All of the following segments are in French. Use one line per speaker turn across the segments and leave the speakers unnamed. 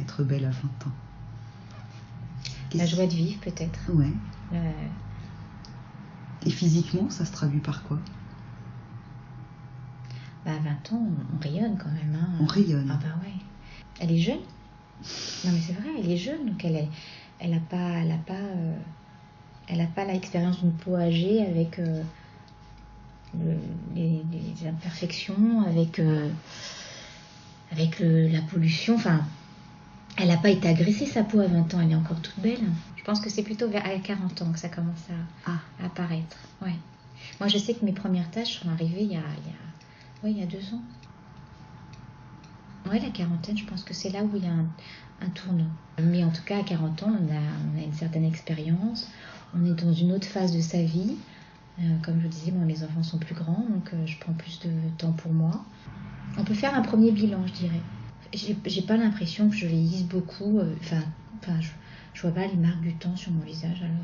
être belle à 20 ans?
La joie de vivre, peut-être.
Ouais. Et physiquement, ça se traduit par quoi?
À 20 ans, on rayonne quand même. Hein.
On rayonne.
Ah bah ouais. Elle est jeune. Non mais c'est vrai, elle est jeune, donc elle a pas l'expérience d'une peau âgée avec les imperfections, avec la pollution. Enfin, elle n'a pas été agressée sa peau à 20 ans, elle est encore toute belle. Je pense que c'est plutôt à 40 ans que ça commence à apparaître. Ouais. Moi, je sais que mes premières taches sont arrivées il y a 2 ans. Ouais, la quarantaine, je pense que c'est là où il y a un tournant. Mais en tout cas, à 40 ans, on a une certaine expérience. On est dans une autre phase de sa vie. Comme je disais, moi, mes enfants sont plus grands, donc je prends plus de temps pour moi. On peut faire un premier bilan, je dirais. J'ai pas l'impression que je vieillisse beaucoup. Je vois pas les marques du temps sur mon visage. Alors,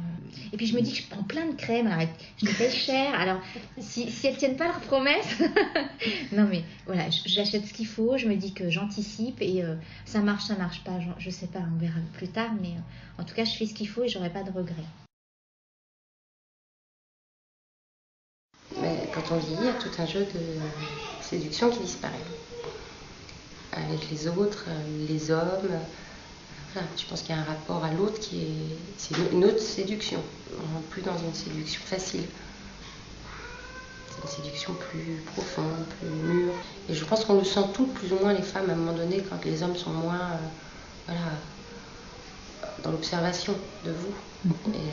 Et puis je me dis que je prends plein de crèmes. Alors, je les paye cher. Alors si elles tiennent pas leurs promesses, non mais voilà, j'achète ce qu'il faut. Je me dis que j'anticipe et ça marche pas. Je sais pas, on verra plus tard. Mais en tout cas, je fais ce qu'il faut et j'aurai pas de regrets.
Mais quand on vieillit, il y a tout un jeu de séduction qui disparaît. Avec les autres, les hommes. Voilà, je pense qu'il y a un rapport à l'autre c'est une autre séduction. On n'est plus dans une séduction facile. C'est une séduction plus profonde, plus mûre. Et je pense qu'on le sent tout, plus ou moins les femmes, à un moment donné, quand les hommes sont moins dans l'observation de vous. Et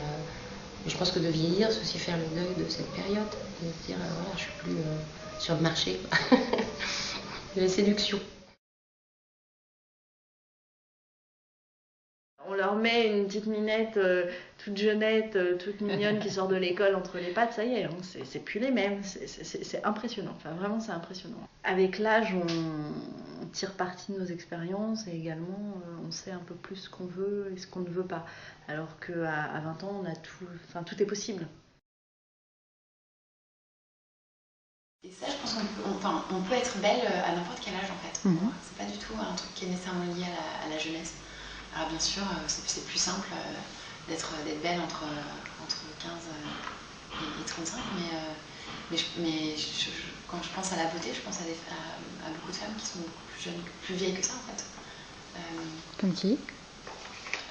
je pense que de vieillir, c'est aussi faire le deuil de cette période. De se dire, voilà, je suis plus sur le marché de la séduction.
On leur met une petite minette toute jeunette, toute mignonne qui sort de l'école entre les pattes, ça y est, hein, c'est plus les mêmes, c'est impressionnant, enfin vraiment c'est impressionnant. Avec l'âge, on tire parti de nos expériences et également on sait un peu plus ce qu'on veut et ce qu'on ne veut pas. Alors qu'à 20 ans, on a tout est possible.
Et ça, je pense qu'on peut être belle à n'importe quel âge en fait. C'est pas du tout un truc qui est nécessairement lié à la jeunesse. Alors bien sûr, c'est plus simple d'être belle entre 15 et 35, mais quand je pense à la beauté, je pense à beaucoup de femmes qui sont beaucoup plus jeunes, plus vieilles que ça en fait.
Comme qui?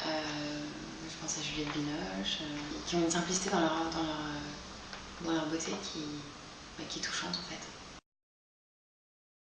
Je pense à Juliette Binoche, qui ont une simplicité dans leur beauté qui est touchante en fait.